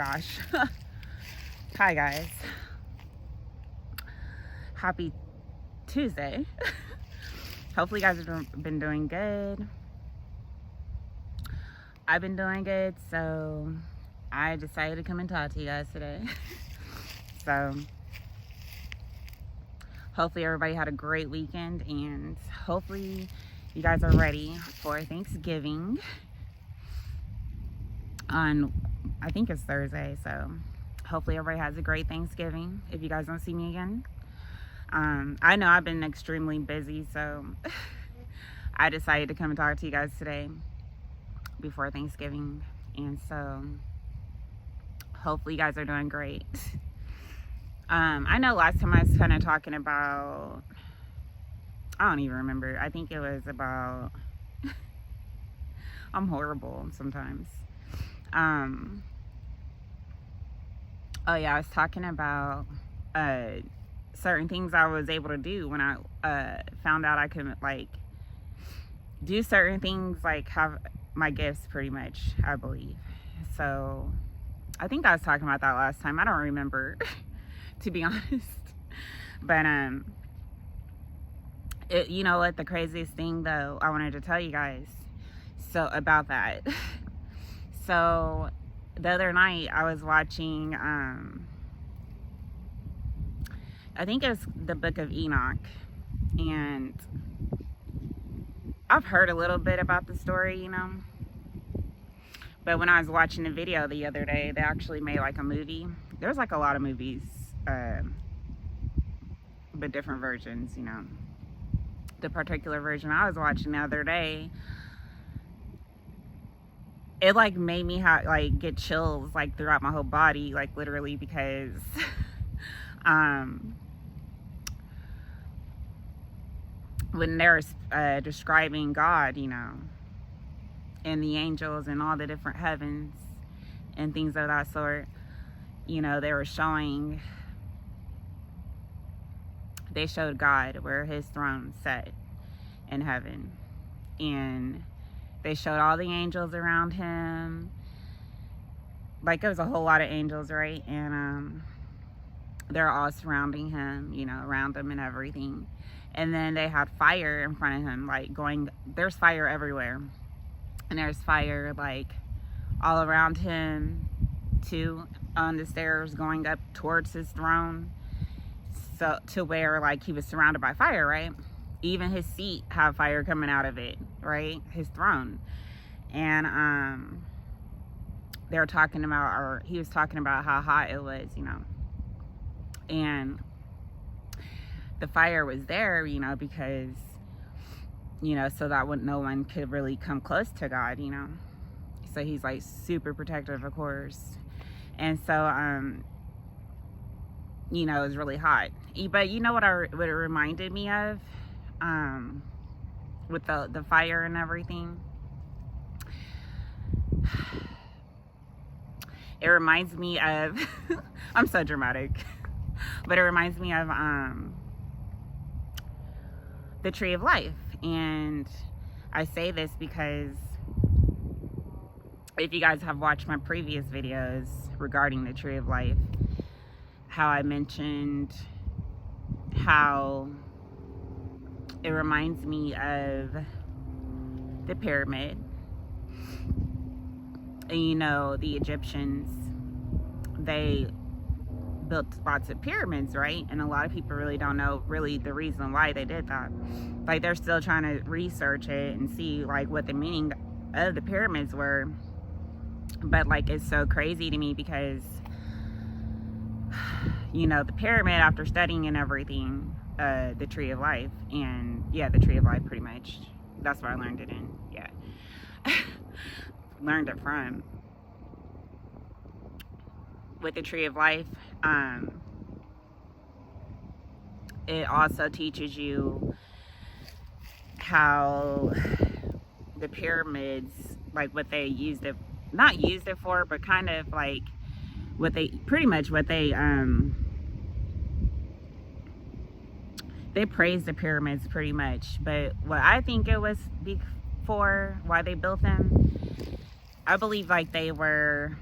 gosh. Hi guys. Happy Tuesday. Hopefully you guys have been doing good. I've been doing good, so I decided to come and talk to you guys today. So hopefully everybody had a great weekend, and hopefully you guys are ready for Thanksgiving on, I think it's Thursday. So hopefully everybody has a great Thanksgiving if you guys don't see me again. I know I've been extremely busy, so I decided to come and talk to you guys today before Thanksgiving. And so hopefully you guys are doing great. I know last time I was kind of talking about, I don't even remember. I think it was about, I'm horrible sometimes. Oh yeah, I was talking about certain things I was able to do when I found out I could like do certain things, like have my gifts pretty much, I believe. So I think I was talking about that last time. I don't remember to be honest. But you know what, the craziest thing though I wanted to tell you guys so about that. So the other night I was watching I think it was the Book of Enoch, and I've heard a little bit about the story, you know, but when I was watching the video the other day, they actually made like a movie. There's like a lot of movies, but different versions, you know. The particular version I was watching the other day, it like made me like get chills like throughout my whole body, like literally, because when they're describing God, you know, and the angels and all the different heavens and things of that sort, you know, they showed God where his throne sat in heaven, and they showed all the angels around him. Like, it was a whole lot of angels, right? And they're all surrounding him, you know, around him and everything. And then they had fire in front of him, like there's fire everywhere. And there's fire like all around him too, on the stairs going up towards his throne. So to where like he was surrounded by fire, right? Even his seat had fire coming out of it, right? His throne. And they were talking about, or he was talking about how hot it was, you know. And the fire was there, you know, because, you know, so that no one could really come close to God, you know. So he's like super protective, of course. And so, you know, it was really hot. But you know what it reminded me of, with the fire and everything? It reminds me of, I'm so dramatic, but it reminds me of the Tree of Life. And I say this because if you guys have watched my previous videos regarding the Tree of Life, how I mentioned how it reminds me of the pyramid. And you know, the Egyptians, they built lots of pyramids, right? And a lot of people really don't know really the reason why they did that. Like, they're still trying to research it and see like what the meaning of the pyramids were. But like, it's so crazy to me because, you know, the pyramid, after studying and everything, the Tree of Life, and yeah, the Tree of Life, pretty much, that's where I learned it in. Yeah. Learned it from. With the Tree of Life, it also teaches you how the pyramids, like what they used it, not used it for, but kind of like what they praised the pyramids pretty much. But what I think it was for, why they built them, I believe like they were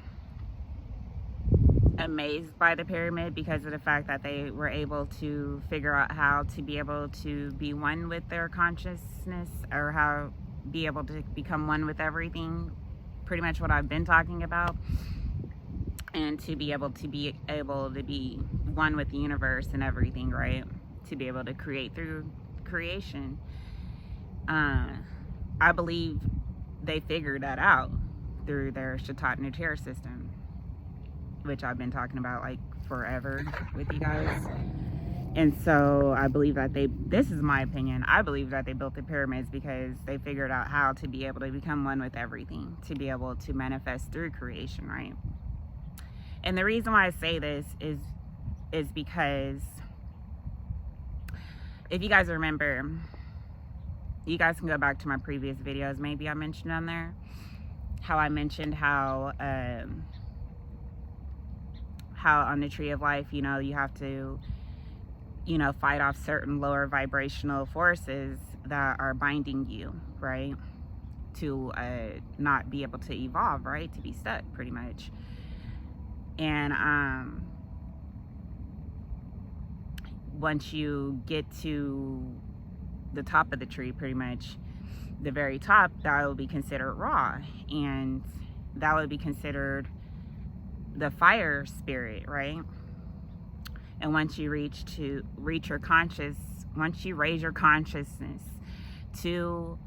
amazed by the pyramid because of the fact that they were able to figure out how to be able to be one with their consciousness, or how be able to become one with everything, pretty much what I've been talking about, and to be able to be one with the universe and everything, right? To be able to create through creation. I believe they figured that out through their Shatat Nutir system, which I've been talking about like forever with you guys. And so I believe that this is my opinion, I believe that they built the pyramids because they figured out how to be able to become one with everything, to be able to manifest through creation, right? And the reason why I say this is because if you guys remember, you guys can go back to my previous videos, maybe I mentioned on there, how I mentioned how on the Tree of Life, you know, you have to, you know, fight off certain lower vibrational forces that are binding you, right? To not be able to evolve, right? To be stuck, pretty much. And once you get to the top of the tree, pretty much the very top, that would be considered Ra, and that would be considered the fire spirit, right? And once you reach your once you raise your consciousness to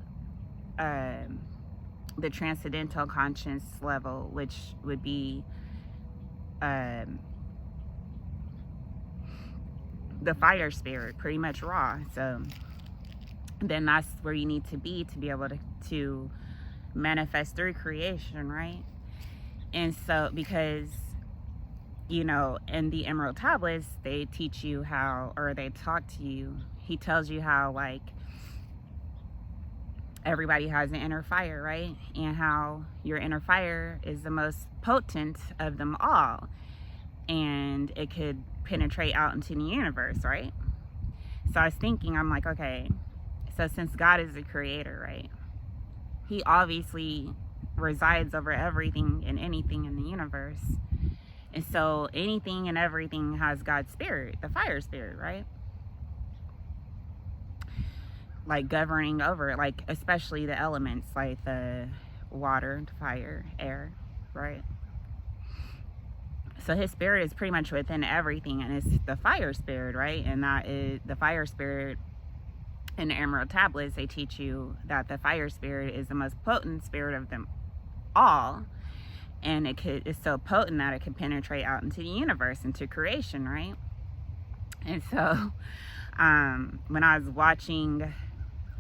the transcendental conscious level, which would be the fire spirit, pretty much Ra. So then that's where you need to be able to manifest through creation, right? And so, because, you know, in the Emerald Tablets, they teach you how, or they talk to you, he tells you how, like, everybody has an inner fire, right? And how your inner fire is the most potent of them all, and it could penetrate out into the universe, right? So I was thinking, I'm like, okay, so since God is the creator, right, he obviously resides over everything and anything in the universe. And so anything and everything has God's spirit, the fire spirit, right? Like governing over it, like especially the elements, like the water, fire, air, right? So his spirit is pretty much within everything, and it's the fire spirit, right? And that is the fire spirit. In the Emerald Tablets, they teach you that the fire spirit is the most potent spirit of them all, and it's so potent that it can penetrate out into the universe, into creation, right? And so when I was watching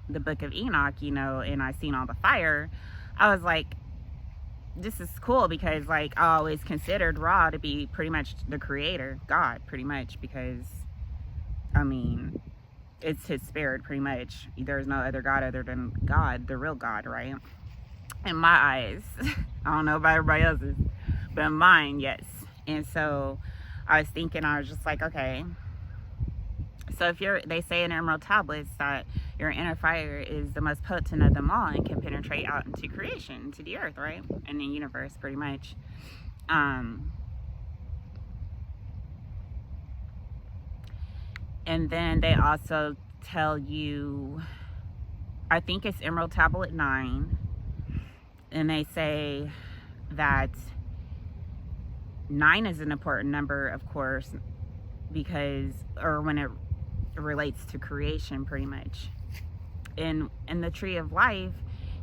the Book of Enoch, you know, and I seen all the fire, I was like, this is cool, because like I always considered Ra to be pretty much the creator, God, pretty much, because I mean, it's his spirit, pretty much. There's no other God other than God, the real God, right? In my eyes. I don't know about everybody else's, but in mine, yes. And so I was thinking, I was just like, okay, so if they say in Emerald Tablets that your inner fire is the most potent of them all and can penetrate out into creation, into the earth, right? And the universe, pretty much. And then they also tell you, I think it's Emerald Tablet 9, and they say that 9 is an important number, of course, because, or when it relates to creation, pretty much. In the Tree of Life,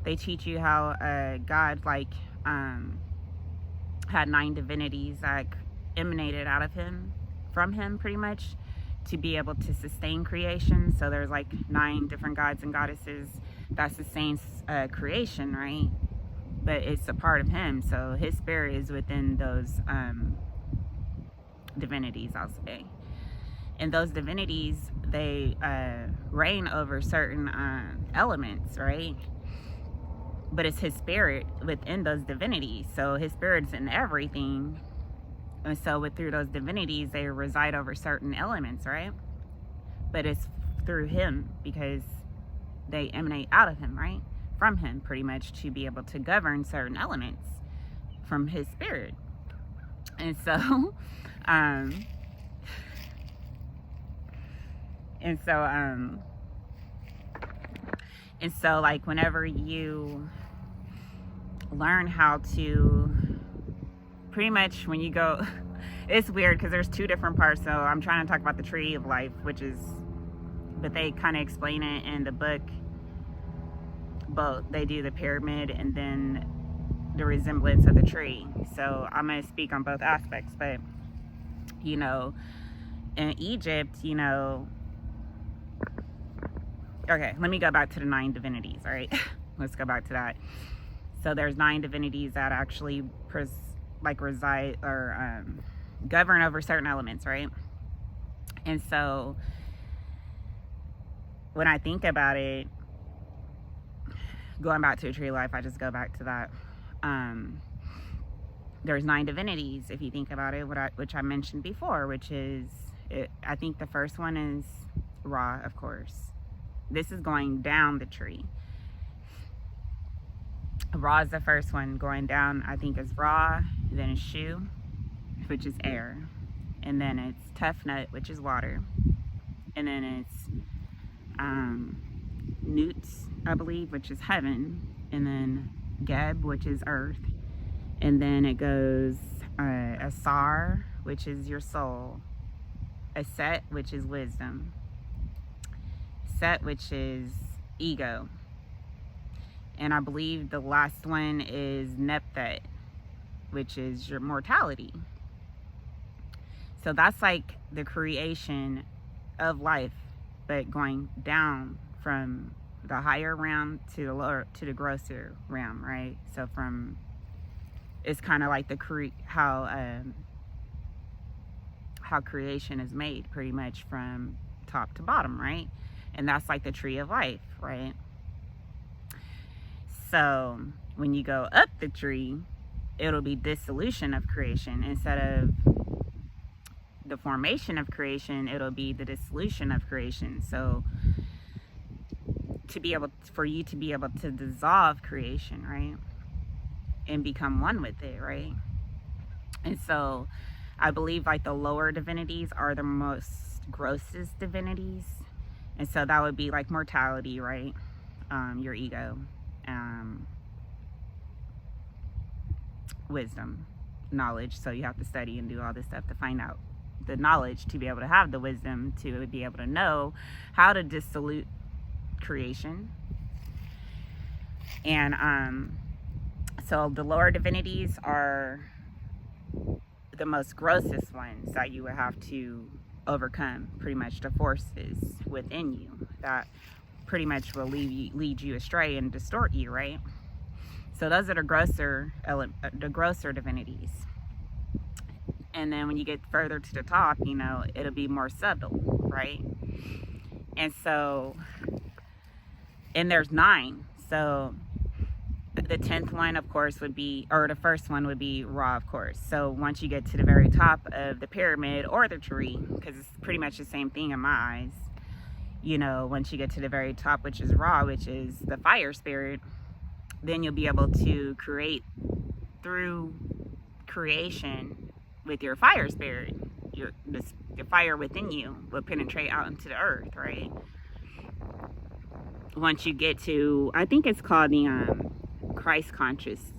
they teach you how God, like, had 9 divinities that emanated out of him, from him, pretty much, to be able to sustain creation. So there's like 9 different gods and goddesses that sustains creation, right? But it's a part of him, so his spirit is within those divinities, I'll say. And those divinities, they reign over certain elements, right? But it's his spirit within those divinities, so his spirit's in everything. And so through those divinities, they reside over certain elements, right? But it's through him, because they emanate out of him, right? From him, pretty much, to be able to govern certain elements from his spirit. And so um, and so like whenever you learn how to, pretty much when you go, it's weird because there's two different parts. So I'm trying to talk about the tree of life, but they kind of explain it in the book. Both, they do the pyramid and then the resemblance of the tree. So I'm going to speak on both aspects. But in Egypt, okay, let me go back to the 9 divinities. All right, let's go back to that. So there's 9 divinities that actually reside or govern over certain elements, right? And so when I think about it, going back to a tree of life, I just go back to that. There's 9 divinities, if you think about it, which I mentioned before, which is, I think the first one is Ra, of course. This is going down the tree. Ra is the first one. Going down, I think, is Ra, then it's Shu, which is air, and then it's Tefnut, which is water, and then it's Nut, I believe, which is heaven, and then Geb, which is earth, and then it goes Asar, which is your soul, Aset, which is wisdom, Set, which is ego, and I believe the last one is Nephet, which is your mortality. So that's like the creation of life, but going down from the higher realm to the lower, to the grosser realm, right? So it's kind of like how creation is made, pretty much from top to bottom, right? And that's like the tree of life, right? So when you go up the tree, it'll be dissolution of creation. Instead of the formation of creation, it'll be the dissolution of creation. So for you to be able to dissolve creation, right, and become one with it, right? And so I believe like the lower divinities are the most grossest divinities, and so that would be like mortality, right? Your ego, wisdom, knowledge. So you have to study and do all this stuff to find out the knowledge, to be able to have the wisdom, to be able to know how to dissolute creation. And so the lower divinities are the most grossest ones that you would have to overcome, pretty much the forces within you that pretty much will lead you astray and distort you, right? So those are the grosser divinities. And then when you get further to the top, it'll be more subtle, right? And so, and there's 9. So the 10th one, of course, would be, or the first one would be Ra, of course. So once you get to the very top of the pyramid or the tree, because it's pretty much the same thing in my eyes, once you get to the very top, which is Ra, which is the fire spirit, then you'll be able to create through creation with your fire spirit. The fire within you will penetrate out into the earth, right? Once you get to, I think it's called the Christ consciousness,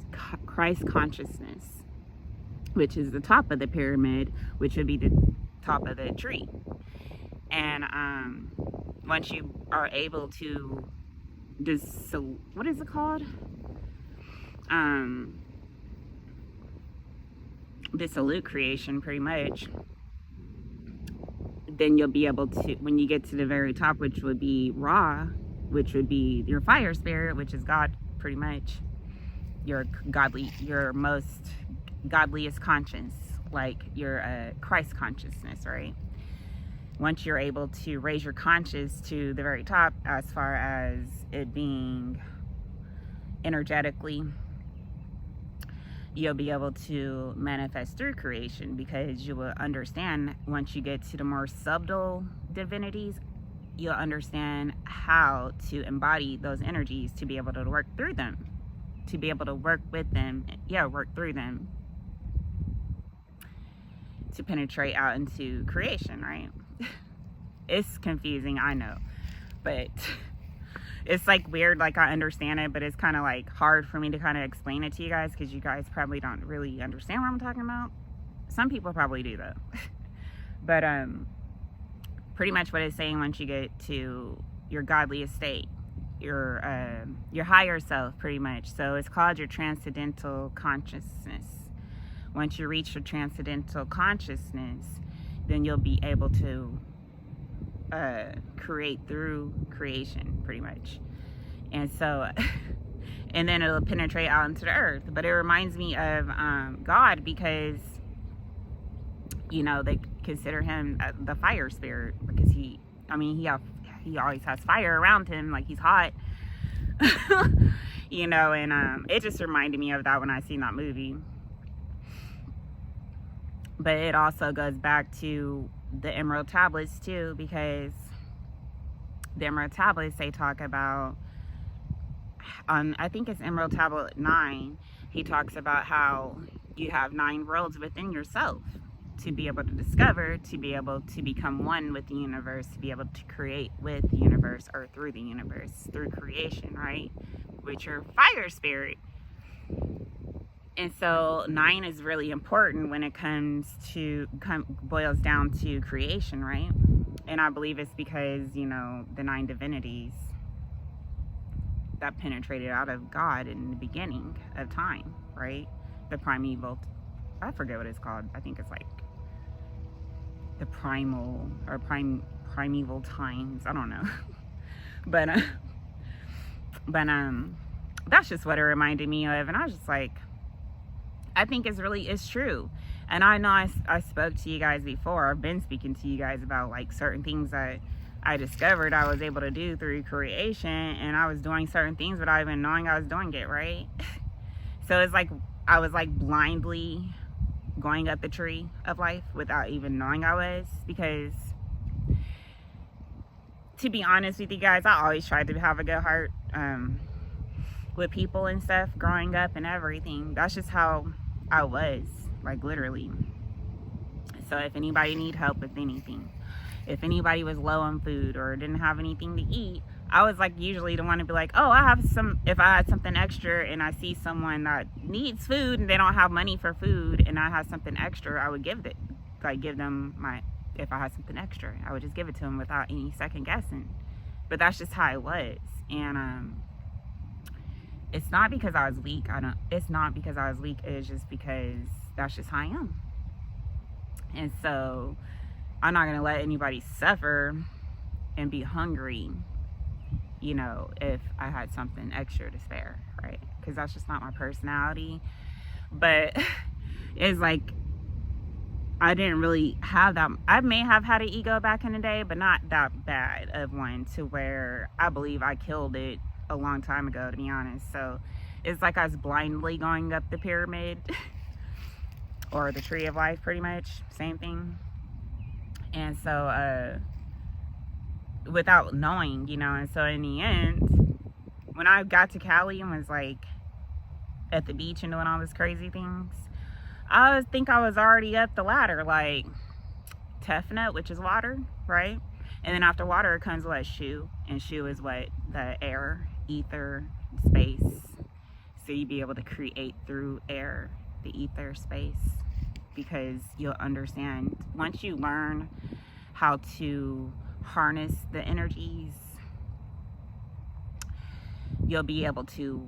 which is the top of the pyramid, which would be the top of the tree. And once you are able to what is it called? Dissolute creation, pretty much. Then you'll be able to, when you get to the very top, which would be Ra, which would be your fire spirit, which is God, pretty much. Your most godliest conscience, like your Christ consciousness, right? Once you're able to raise your conscience to the very top, as far as it being energetically, you'll be able to manifest through creation, because you will understand, once you get to the more subtle divinities, you'll understand how to embody those energies to be able to work through them, to be able to work with them, work through them, to penetrate out into creation, right? It's confusing, I know, but it's like weird, like I understand it, but it's kind of like hard for me to kind of explain it to you guys, because you guys probably don't really understand what I'm talking about. Some people probably do though. But pretty much what it's saying, once you get to your godly estate, your higher self, pretty much. So it's called your transcendental consciousness. Once you reach your transcendental consciousness, then you'll be able to create through creation, pretty much. And so and then it'll penetrate out into the earth. But it reminds me of God, because you know, they consider him the fire spirit, because he always has fire around him, like he's hot. You know, and it just reminded me of that when I seen that movie. But it also goes back to the Emerald Tablets too, because the Emerald Tablets, they talk about, I think it's Emerald Tablet 9, he talks about how you have 9 worlds within yourself to be able to discover, to be able to become one with the universe, to be able to create with the universe, or through the universe, through creation, right? With your fire spirit. And so 9 is really important when it boils down to creation, right? And I believe it's because, you know, the 9 divinities that penetrated out of God in the beginning of time, right? The primeval, I forget what it's called. I think it's like the primal or primeval times. I don't know. but that's just what it reminded me of. And I was just like, I think it's true. And I know I spoke to you guys before. I've been speaking to you guys about like certain things that I discovered I was able to do through creation, and I was doing certain things without even knowing I was doing it, right? So it's like I was like blindly going up the tree of life without even knowing I was, because to be honest with you guys, I always tried to have a good heart with people and stuff growing up and everything. That's just how I was, like literally. So if anybody need help with anything, if anybody was low on food or didn't have anything to eat, I was like usually the one to be like, oh, if I had something extra and I see someone that needs food and they don't have money for food and I have something extra, I would give them if I had something extra, I would just give it to them without any second guessing. But that's just how I was. And it's not because I was weak. It's not because I was weak. It's just because that's just how I am. And so I'm not going to let anybody suffer and be hungry, you know, if I had something extra to spare, right? Because that's just not my personality. But it's like, I didn't really have that. I may have had an ego back in the day, but not that bad of one to where I believe I killed it a long time ago, to be honest. So it's like I was blindly going up the pyramid or the tree of life, pretty much same thing. And so without knowing, you know. And so in the end, when I got to Cali and was like at the beach and doing all these crazy things, I think I was already up the ladder, like Tefnut, which is water, right? And then after water comes what? Shu. And Shu is what? The air, ether, space. So you'd be able to create through air, the ether, space, because you'll understand once you learn how to harness the energies, you'll be able to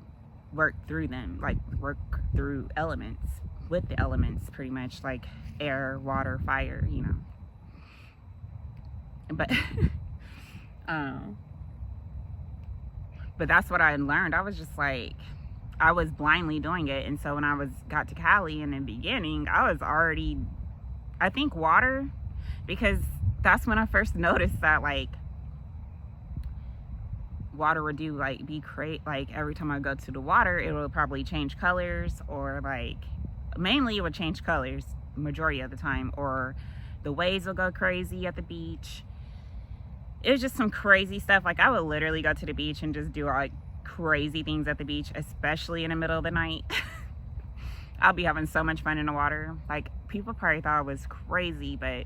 work through them, like work through elements, with the elements, pretty much, like air, water, fire, you know. But but that's what I learned. I was just like, I was blindly doing it. And so when I got to Cali in the beginning, I was already, I think water, because that's when I first noticed that like water would do like like every time I go to the water, it will probably change colors, or like mainly it would change colors majority of the time, or the waves will go crazy at the beach. It was just some crazy stuff. Like I would literally go to the beach and just do like crazy things at the beach, especially in the middle of the night. I'll be having so much fun in the water. Like people probably thought I was crazy, but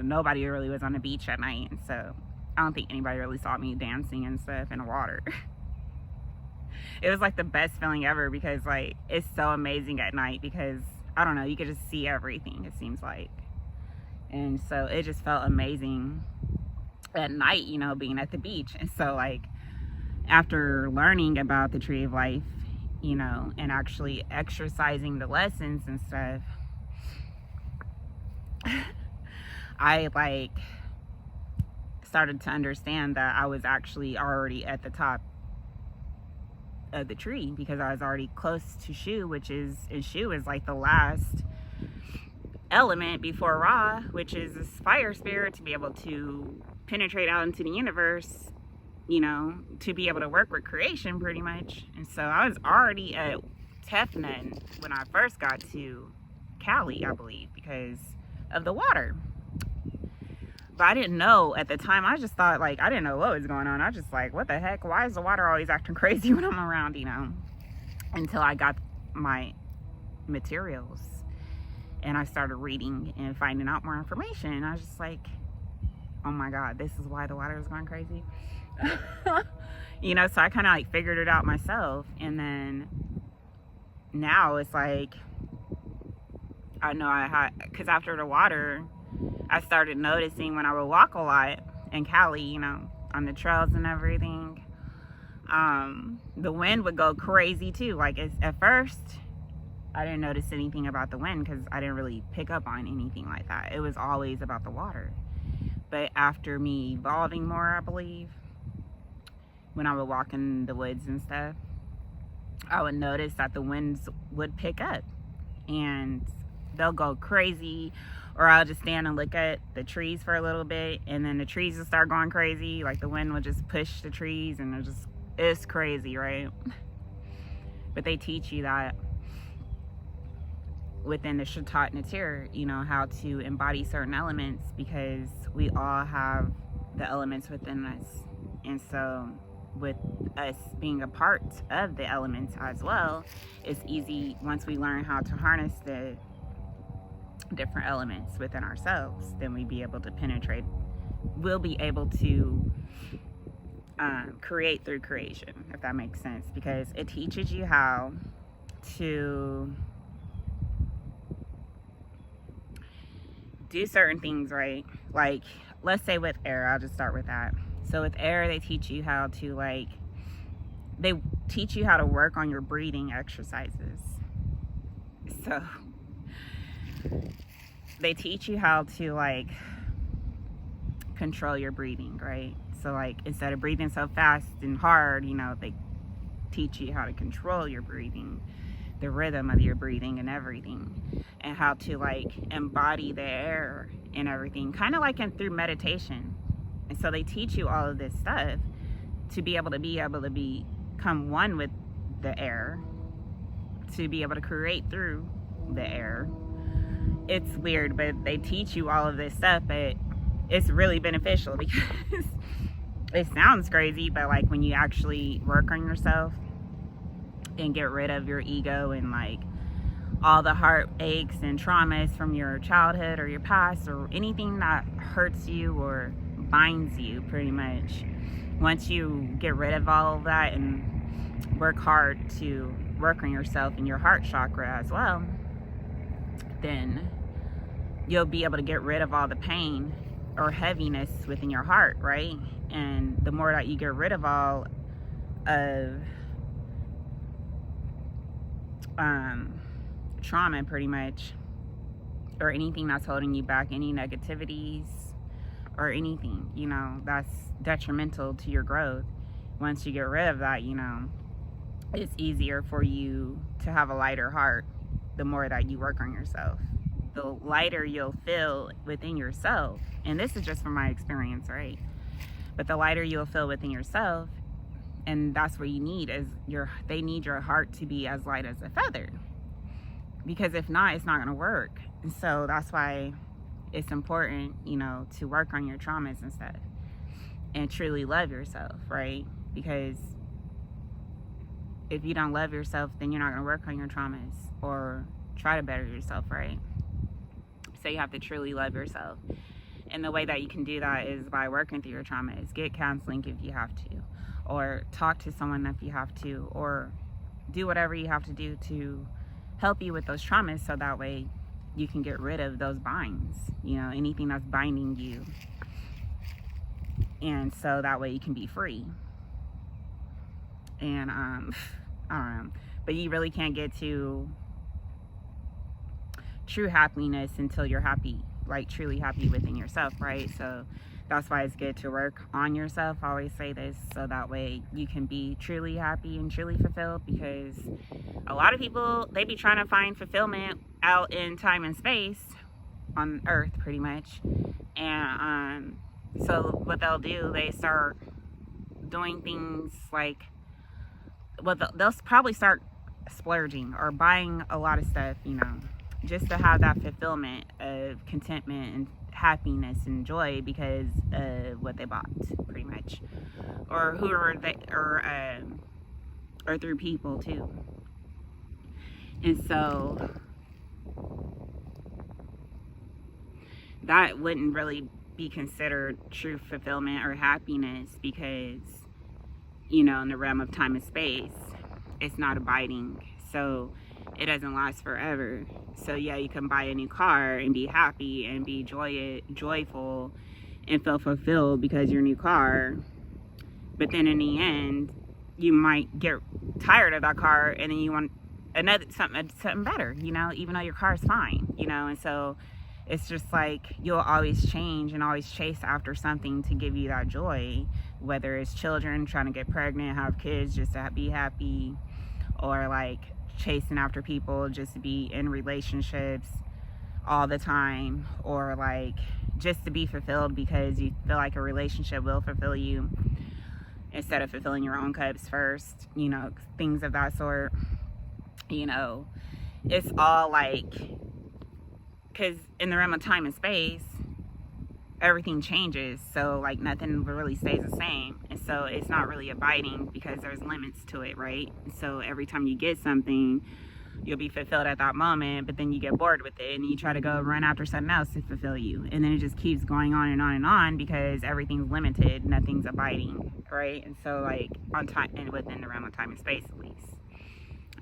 nobody really was on the beach at night. And so I don't think anybody really saw me dancing and stuff in the water. It was like the best feeling ever, because like it's so amazing at night, because I don't know, you could just see everything, it seems like. And so it just felt amazing at night, you know, being at the beach. And so like after learning about the Tree of Life, you know, and actually exercising the lessons and stuff, I like started to understand that I was actually already at the top of the tree, because I was already close to Shu, and Shu is like the last element before Ra, which is this fire spirit, to be able to penetrate out into the universe, you know, to be able to work with creation pretty much. And so I was already at Tefnun when I first got to Cali, I believe, because of the water. But I didn't know at the time. I just thought, like, I didn't know what was going on. I was just like, what the heck? Why is the water always acting crazy when I'm around, you know? Until I got my materials and I started reading and finding out more information. And I was just like, oh my God, this is why the water is going crazy. You know, so I kind of like figured it out myself. And then now it's like, I know I had, because after the water, I started noticing when I would walk a lot in Cali, you know, on the trails and everything, the wind would go crazy too. Like at first, I didn't notice anything about the wind because I didn't really pick up on anything like that. It was always about the water. But after me evolving more, I believe, when I would walk in the woods and stuff, I would notice that the winds would pick up and they'll go crazy. Or I'll just stand and look at the trees for a little bit, and then the trees will start going crazy. Like the wind will just push the trees, and it's crazy, right? But they teach you that within the Shatat Natir, you know, how to embody certain elements, because we all have the elements within us. And so with us being a part of the elements as well, it's easy once we learn how to harness the different elements within ourselves, then we'll be able to create through creation, if that makes sense, because it teaches you how to do certain things, right? Like, let's say with air, I'll just start with that. So with air, they teach you how to work on your breathing exercises. So they teach you how to control your breathing, right? So instead of breathing so fast and hard, you know, they teach you how to control your breathing, the rhythm of your breathing and everything, and how to embody the air and everything, kind of through meditation. And so they teach you all of this stuff to be able to become one with the air, to be able to create through the air. It's weird, but they teach you all of this stuff, but it's really beneficial because it sounds crazy, but when you actually work on yourself and get rid of your ego and all the heartaches and traumas from your childhood or your past or anything that hurts you or binds you, pretty much, once you get rid of all of that and work hard to work on yourself and your heart chakra as well, then you'll be able to get rid of all the pain or heaviness within your heart, right? And the more that you get rid of all of trauma, pretty much, or anything that's holding you back, any negativities or anything, you know, that's detrimental to your growth, once you get rid of that, you know, it's easier for you to have a lighter heart. The more that you work on yourself, the lighter you'll feel within yourself. And this is just from my experience, right? But the lighter you'll feel within yourself, and that's what you need, they need your heart to be as light as a feather, because if not, it's not going to work. And so that's why it's important, you know, to work on your traumas and stuff and truly love yourself, right? Because if you don't love yourself, then you're not going to work on your traumas or try to better yourself, right? So you have to truly love yourself. And the way that you can do that is by working through your traumas. Get counseling if you have to, or talk to someone if you have to, or do whatever you have to do to help you with those traumas, so that way you can get rid of those binds, you know, anything that's binding you. And so that way you can be free. And I don't know, but you really can't get to true happiness until you're happy, like truly happy within yourself, right? So that's why it's good to work on yourself. I always say this, so that way you can be truly happy and truly fulfilled, because a lot of people, they be trying to find fulfillment out in time and space on earth pretty much. And so what they'll do, they start doing things like, well, they'll probably start splurging or buying a lot of stuff, you know, just to have that fulfillment of contentment and happiness and joy because of what they bought, pretty much, or who are they, or through people too. And so that wouldn't really be considered true fulfillment or happiness, because, you know, in the realm of time and space, it's not abiding, so it doesn't last forever. So yeah, you can buy a new car and be happy and be joyful and feel fulfilled because your new car, but then in the end you might get tired of that car and then you want another something better, you know, even though your car is fine, you know. And so it's just like you'll always change and always chase after something to give you that joy, whether it's children, trying to get pregnant, have kids just to be happy, or like chasing after people just to be in relationships all the time, or like just to be fulfilled because you feel like a relationship will fulfill you instead of fulfilling your own cups first, you know, things of that sort. You know, it's all like, because in the realm of time and space, everything changes, so like nothing really stays the same, and so it's not really abiding because there's limits to it, right? So every time you get something, you'll be fulfilled at that moment, but then you get bored with it and you try to go run after something else to fulfill you, and then it just keeps going on and on and on because everything's limited, nothing's abiding, right? And so like on time, and within the realm of time and space at least.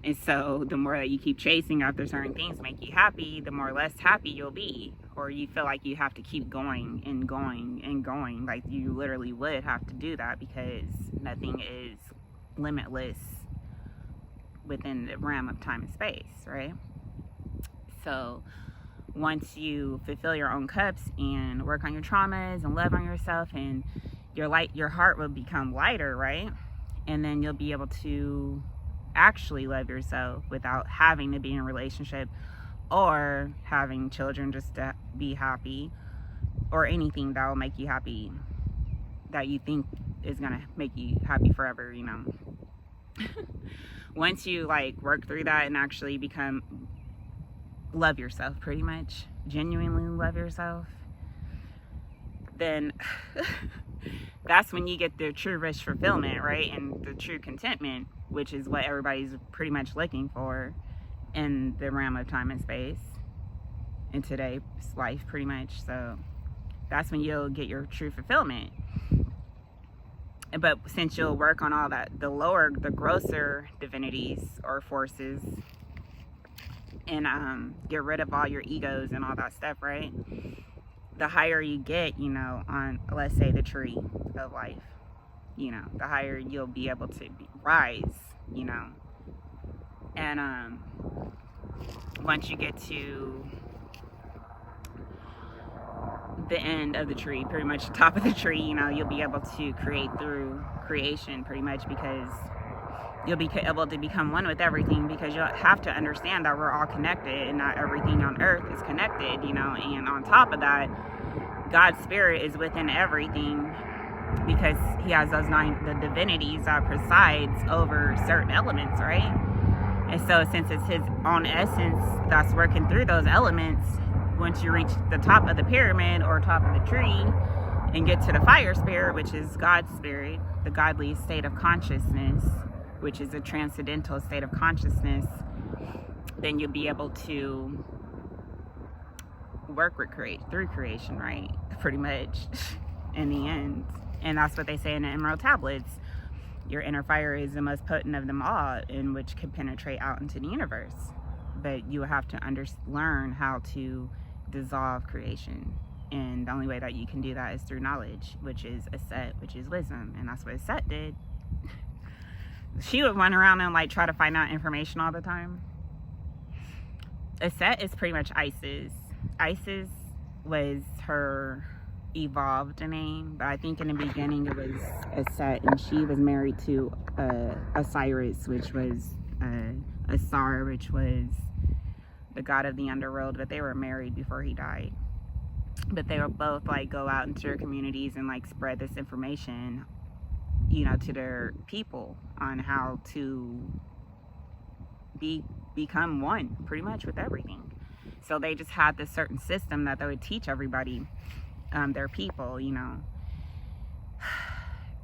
And so the more that you keep chasing after certain things to make you happy, the more less happy you'll be, or you feel like you have to keep going and going and going, like you literally would have to do that because nothing is limitless within the realm of time and space, right? So once you fulfill your own cups and work on your traumas and love on yourself, and your heart will become lighter, right? And then you'll be able to actually love yourself without having to be in a relationship or having children just to be happy, or anything that will make you happy that you think is gonna make you happy forever, you know. Once you like work through that and actually love yourself, pretty much genuinely love yourself, then that's when you get the true rich fulfillment, right? And the true contentment, which is what everybody's pretty much looking for in the realm of time and space in today's life, pretty much. So that's when you'll get your true fulfillment. But since you'll work on all that, the grosser divinities or forces, and get rid of all your egos and all that stuff, right? The higher you get, you know, on, let's say, the tree of life, you know, the higher you'll be able to rise, you know. And once you get to the end of the tree, pretty much the top of the tree, you know, you'll be able to create through creation, pretty much, because you'll be able to become one with everything, because you'll have to understand that we're all connected and not everything on earth is connected, you know. And on top of that, God's spirit is within everything, because he has the divinities that presides over certain elements, right? And so since it's his own essence that's working through those elements, once you reach the top of the pyramid or top of the tree and get to the fire spirit, which is God's spirit, the godly state of consciousness, which is a transcendental state of consciousness, then you'll be able to work with through creation, right? Pretty much in the end. And that's what they say in the Emerald Tablets. Your inner fire is the most potent of them all, in which can penetrate out into the universe. But you have to learn how to dissolve creation. And the only way that you can do that is through knowledge, which is Aset, which is wisdom. And that's what Aset did. She would run around and like try to find out information all the time. Aset is pretty much Isis. Isis was her evolved name, but I think in the beginning it was Aset, and she was married to Osiris, which was Asar, which was the god of the underworld, but they were married before he died. But they would both like go out into their communities and like spread this information, you know, to their people on how to become one pretty much with everything. So they just had this certain system that they would teach everybody, their people, you know.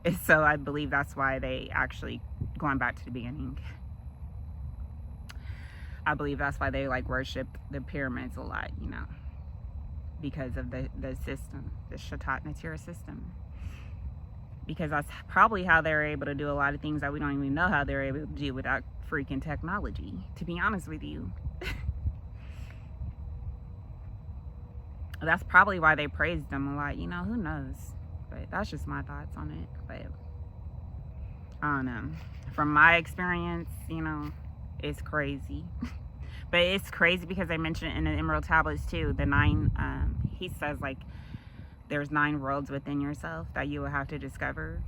And so I believe that's why they actually, going back to the beginning, I believe that's why they like worship the pyramids a lot, you know, because of the system, the Shatat Natira system. Because that's probably how they're able to do a lot of things that we don't even know how they're able to do without freaking technology, to be honest with you. That's probably why they praised them a lot, you know, who knows? But that's just my thoughts on it. But I don't know. From my experience, you know, it's crazy. But it's crazy because they mention it in the Emerald Tablets too. The 9, he says like there's 9 worlds within yourself that you will have to discover.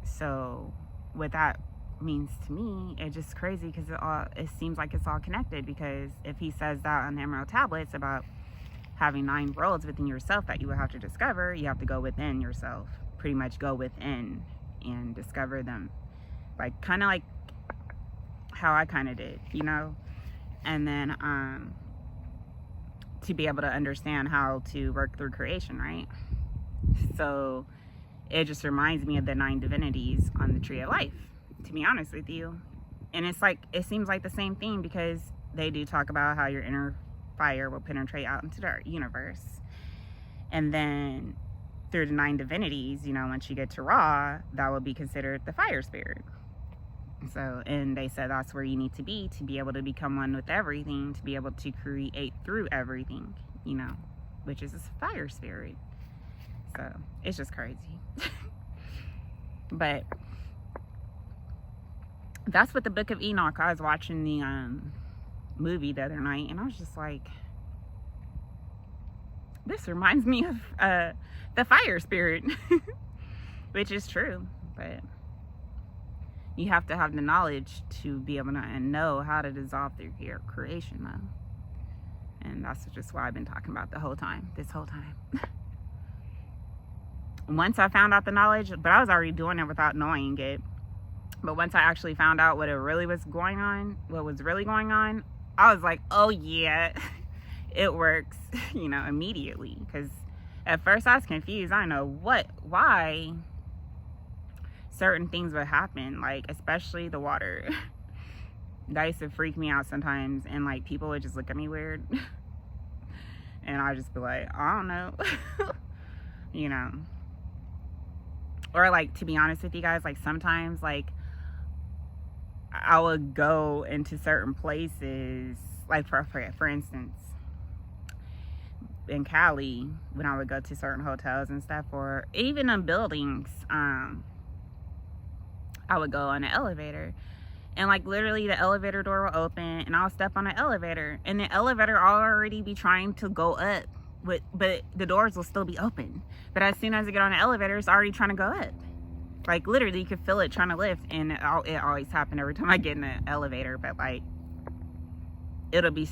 So what that means to me, it's just crazy because it seems like it's all connected. Because if he says that on the Emerald Tablets about having 9 worlds within yourself that you will have to discover, you have to go within yourself, pretty much go within and discover them, like kind of like how I kind of did, you know. And then to be able to understand how to work through creation, right? So it just reminds me of the 9 divinities on the Tree of Life, to be honest with you. And it's like, it seems like the same thing, because they do talk about how your inner fire will penetrate out into the universe. And then through the 9 divinities, you know, once you get to Ra, that will be considered the fire spirit. So, and they said that's where you need to be able to become one with everything, to be able to create through everything, you know, which is a fire spirit. So it's just crazy. But that's what the Book of Enoch, I was watching the movie the other night, and I was just like, this reminds me of the fire spirit. Which is true, but you have to have the knowledge to be able to know how to dissolve through your creation, though. And that's just why I've been talking about this whole time. Once I found out the knowledge, but I was already doing it without knowing it. But once I actually found out what was really going on, I was like, oh yeah, it works, you know, immediately. Because at first I was confused. I don't know why certain things would happen, like especially the water. That used to freak me out sometimes, and like people would just look at me weird. And I'd just be like, I don't know. You know. Or like, to be honest with you guys, like sometimes like I would go into certain places, like for instance, in Cali, when I would go to certain hotels and stuff, or even in buildings, I would go on an elevator, and like literally the elevator door will open and I'll step on the elevator, and the elevator will already be trying to go up, but the doors will still be open. But as soon as I get on the elevator, it's already trying to go up. Like literally you could feel it trying to lift, and it always happens every time I get in the elevator. But like it'll be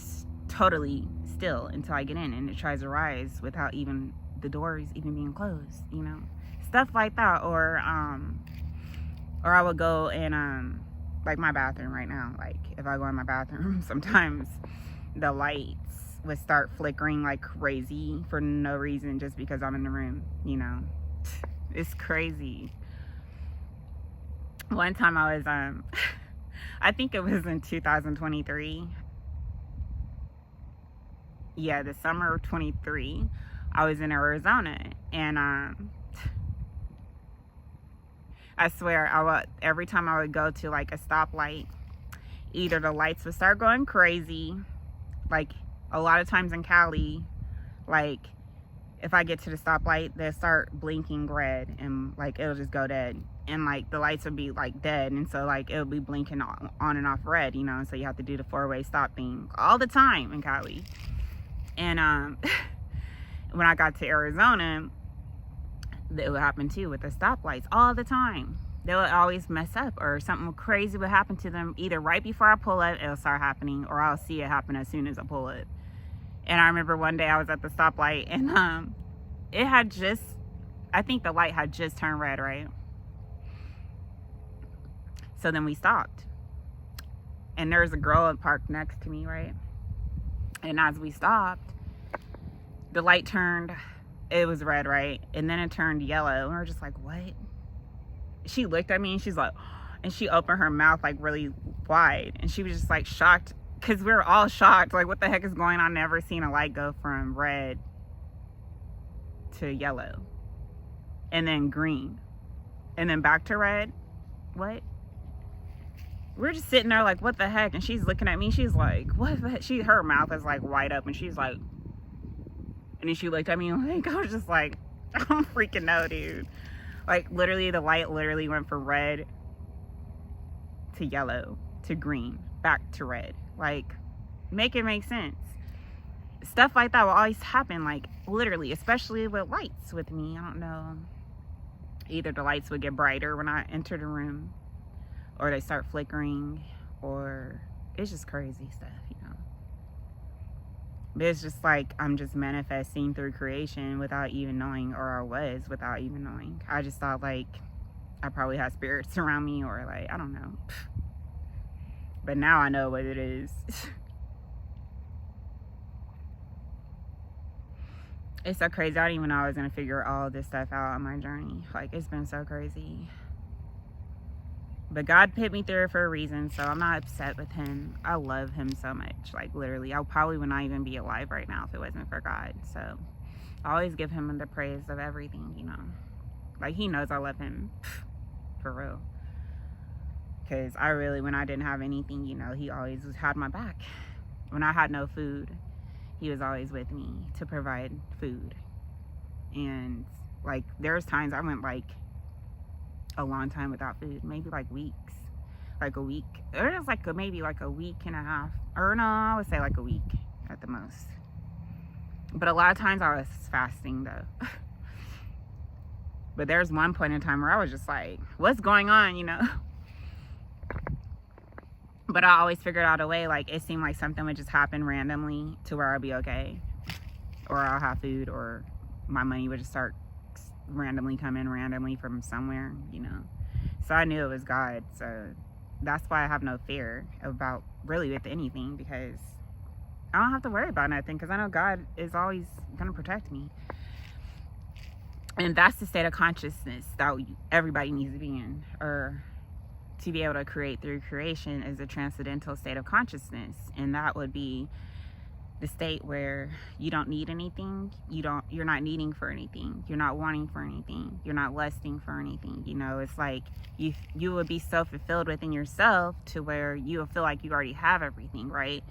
totally still until I get in, and it tries to rise without even the doors even being closed, you know, stuff like that. Or I would go in like my bathroom right now. Like if I go in my bathroom, sometimes the lights would start flickering like crazy for no reason, just because I'm in the room, you know. It's crazy. One time I was I think it was in 2023. yeah, the summer of 23, I was in Arizona, and I swear, every time I would go to like a stoplight, either the lights would start going crazy, like a lot of times in Cali, like if I get to the stoplight, they'll start blinking red, and like it'll just go dead, and like the lights would be like dead, and so like it'll be blinking on and off red, you know, and so you have to do the 4-way stop thing all the time in Cali. And when I got to Arizona, it would happen too with the stoplights all the time. They would always mess up, or something crazy would happen to them. Either right before I pull up, it'll start happening, or I'll see it happen as soon as I pull up. And I remember one day I was at the stoplight, and it had just, I think the light had just turned red, right? So then we stopped, and there was a girl parked next to me, right? And as we stopped, the light turned, it was red, right? And then it turned yellow, and we were just like, what? She looked at me, and she's like, and she opened her mouth like really wide, and she was just like shocked, because we were all shocked, like what the heck is going on? Never seen a light go from red to yellow, and then green, and then back to red. What? We're just sitting there like, what the heck? And she's looking at me, she's like, what the heck? Her mouth is like wide open, she's like, and then she looked at me, and like, I was just like, I don't freaking know, dude. Like literally the light literally went from red to yellow to green back to red. Like, make it make sense. Stuff like that will always happen, like literally, especially with lights with me. I don't know, either the lights would get brighter when I enter the room, or they start flickering, or it's just crazy stuff, you know. But it's just like I'm just manifesting through creation without even knowing, or I was without even knowing. I just thought like I probably had spirits around me, or like, I don't know. But now I know what it is. It's so crazy. I didn't even know I was going to figure all this stuff out on my journey. Like, it's been so crazy. But God put me through it for a reason, so I'm not upset with him. I love him so much. Like, literally, I probably would not even be alive right now if it wasn't for God. So, I always give him the praise of everything, you know. Like, he knows I love him. For real. Because I really, when I didn't have anything, you know, he always had my back. When I had no food, he was always with me to provide food. And like, there's times I went like a long time without food, maybe like weeks, like a week, or it was like maybe like a week and a half, or no, I would say like a week at the most. But a lot of times I was fasting though. But there's one point in time where I was just like, what's going on, you know? But I always figured out a way. Like, it seemed like something would just happen randomly to where I'll be okay, or I'll have food, or my money would just start randomly come in randomly from somewhere, you know. So I knew it was God. So that's why I have no fear about really with anything, because I don't have to worry about nothing, because I know God is always gonna protect me. And that's the state of consciousness that everybody needs to be in, or to be able to create through creation, is a transcendental state of consciousness. And that would be the state where you don't need anything, you're not needing for anything, you're not wanting for anything, you're not lusting for anything, you know. It's like you would be so fulfilled within yourself to where you will feel like you already have everything, right?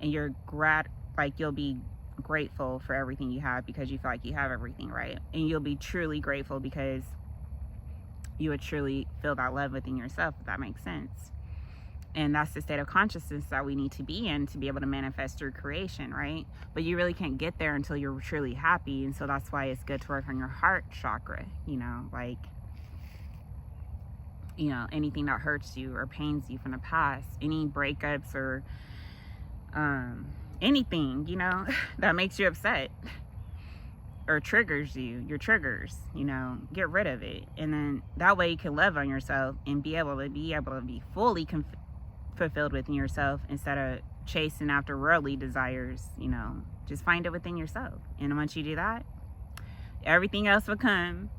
And you'll be grateful for everything you have, because you feel like you have everything, right? And you'll be truly grateful because you would truly feel that love within yourself, if that makes sense. And that's the state of consciousness that we need to be in to be able to manifest through creation, right? But you really can't get there until you're truly happy. And so that's why it's good to work on your heart chakra, you know, like, you know, anything that hurts you or pains you from the past, any breakups or anything, you know, that makes you upset or triggers you, your triggers, you know, get rid of it. And then that way you can love on yourself and be able to be fully fulfilled within yourself, instead of chasing after worldly desires, you know. Just find it within yourself. And once you do that, everything else will come,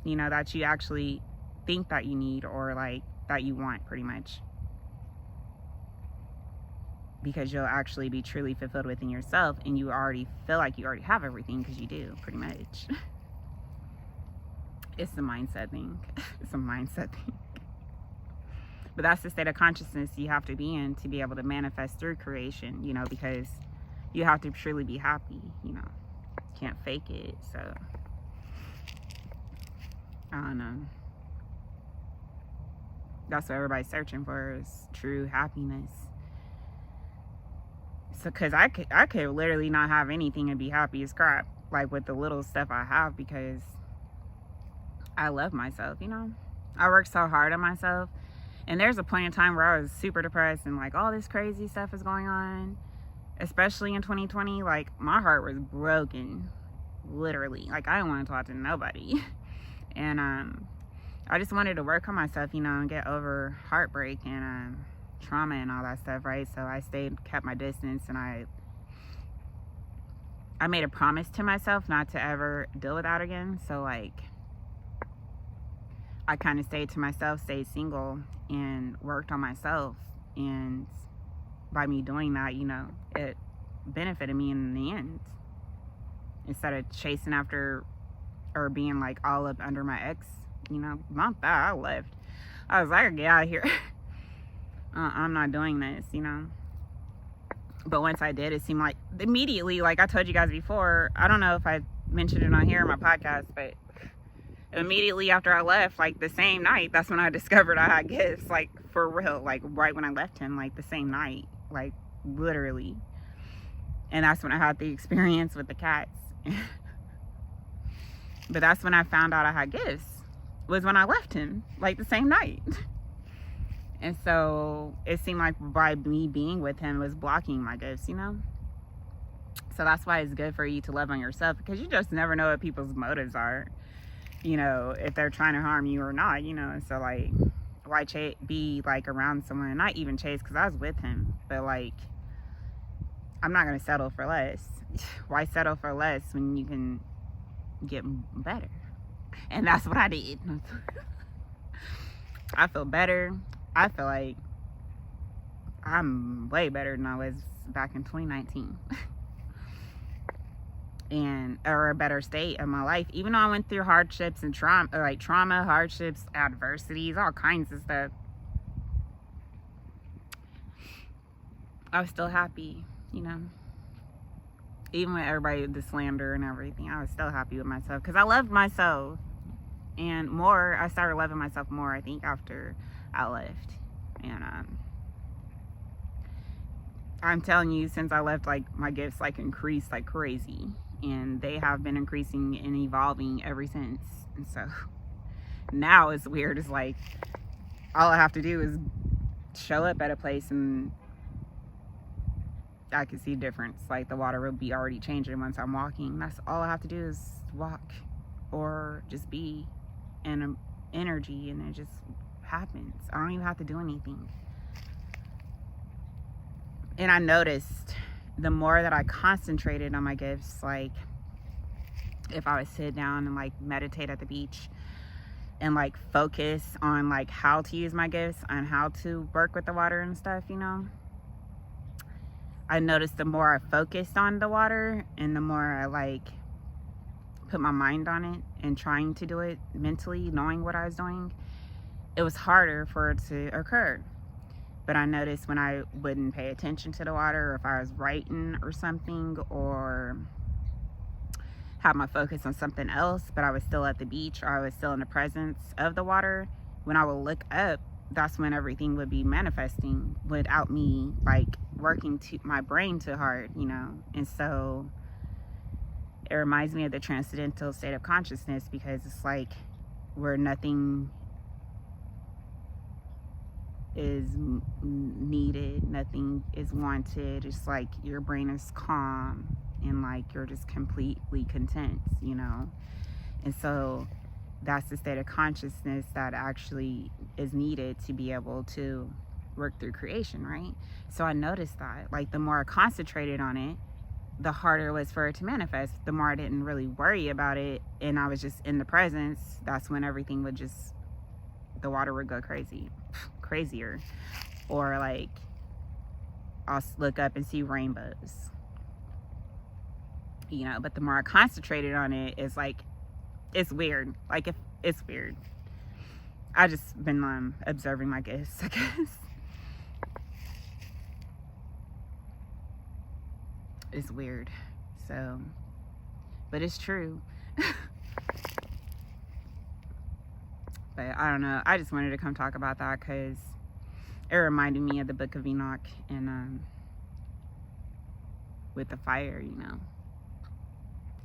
you know, that you actually think that you need, or like that you want, pretty much. because you'll actually be truly fulfilled within yourself, and you already feel like you already have everything, because you do, pretty much. It's a mindset thing. It's a mindset thing. But that's the state of consciousness you have to be in to be able to manifest through creation, you know, because you have to truly be happy, you know. Can't fake it. So I don't know. That's what everybody's searching for, is true happiness. So, because I could literally not have anything and be happy as crap, like with the little stuff I have, because I love myself, you know. I work so hard on myself, and there's a point in time where I was super depressed and like all this crazy stuff is going on, especially in 2020. Like, my heart was broken, literally. Like, I didn't want to talk to nobody. And I just wanted to work on myself, you know, and get over heartbreak and trauma and all that stuff, right? So I kept my distance, and I made a promise to myself not to ever deal with that again. So, like, I kind of stayed to myself, stayed single, and worked on myself. And by me doing that, you know, it benefited me in the end. Instead of chasing after or being like all up under my ex, you know, not that, I left. I was like, I gotta get out of here. I'm not doing this, you know. But once I did, it seemed like immediately, like I told you guys before, I don't know if I mentioned it on here in my podcast, but immediately after I left, like the same night, that's when I discovered I had gifts, like for real, like right when I left him, like the same night, like literally. And that's when I had the experience with the cats. But that's when I found out I had gifts, was when I left him, like the same night. And so it seemed like by me being with him was blocking my gifts, you know. So that's why it's good for you to love on yourself, because you just never know what people's motives are, you know, if they're trying to harm you or not, you know. And so, like, why be like around someone, and not even chase, because I was with him, but like, I'm not gonna settle for less. Why settle for less when you can get better? And that's what I did. I feel better. I feel like I'm way better than I was back in 2019. Or a better state of my life, even though I went through hardships and trauma, hardships, adversities, all kinds of stuff. I was still happy, you know. Even with everybody, the slander and everything, I was still happy with myself, because I loved myself. And more, I started loving myself more, I think, after I left. And I'm telling you, since I left, like, my gifts like increased like crazy, and they have been increasing and evolving ever since. And so now it's weird. It's like all I have to do is show up at a place and I can see difference. Like, the water will be already changing once I'm walking. That's all I have to do, is walk or just be in energy, and it just happens. I don't even have to do anything. And I noticed the more that I concentrated on my gifts, like if I would sit down and like meditate at the beach and like focus on like how to use my gifts and how to work with the water and stuff, you know, I noticed the more I focused on the water and the more I like put my mind on it and trying to do it mentally, knowing what I was doing, it was harder for it to occur. But I noticed when I wouldn't pay attention to the water, or if I was writing or something, or have my focus on something else, but I was still at the beach, or I was still in the presence of the water, when I would look up, that's when everything would be manifesting without me like working my brain too hard, you know. And so it reminds me of the transcendental state of consciousness, because it's like where nothing is needed, nothing is wanted. It's like your brain is calm and like you're just completely content, you know. And so that's the state of consciousness that actually is needed to be able to work through creation, right? So I noticed that like the more I concentrated on it, the harder it was for it to manifest. The more I didn't really worry about it and I was just in the presence, that's when everything would just, the water would go crazier. Or like I'll look up and see rainbows. You know, but the more I concentrated on it, it's like, it's weird. Like, if it's weird. I just been observing my gifts, I guess. It's weird. So, but it's true. But I don't know. I just wanted to come talk about that because it reminded me of the Book of Enoch and with the fire, you know,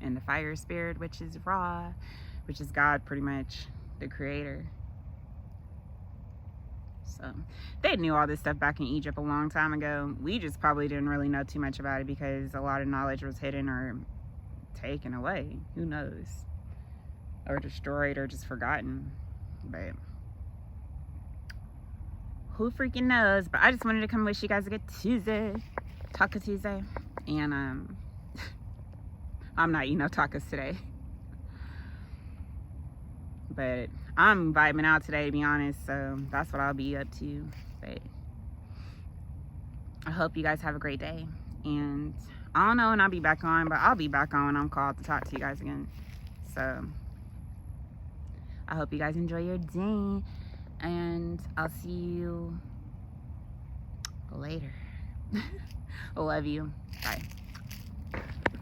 and the fire spirit, which is Ra, which is God, pretty much, the creator. So they knew all this stuff back in Egypt a long time ago. We just probably didn't really know too much about it because a lot of knowledge was hidden or taken away. Who knows? Or destroyed or just forgotten. But who freaking knows? But I just wanted to come wish you guys a good Tuesday. Taco Tuesday. And I'm not eating no tacos today. But I'm vibing out today, to be honest, so that's what I'll be up to. But I hope you guys have a great day. And I don't know when I'll be back on, but I'll be back on when I'm called to talk to you guys again. So I hope you guys enjoy your day, and I'll see you later. I love you. Bye.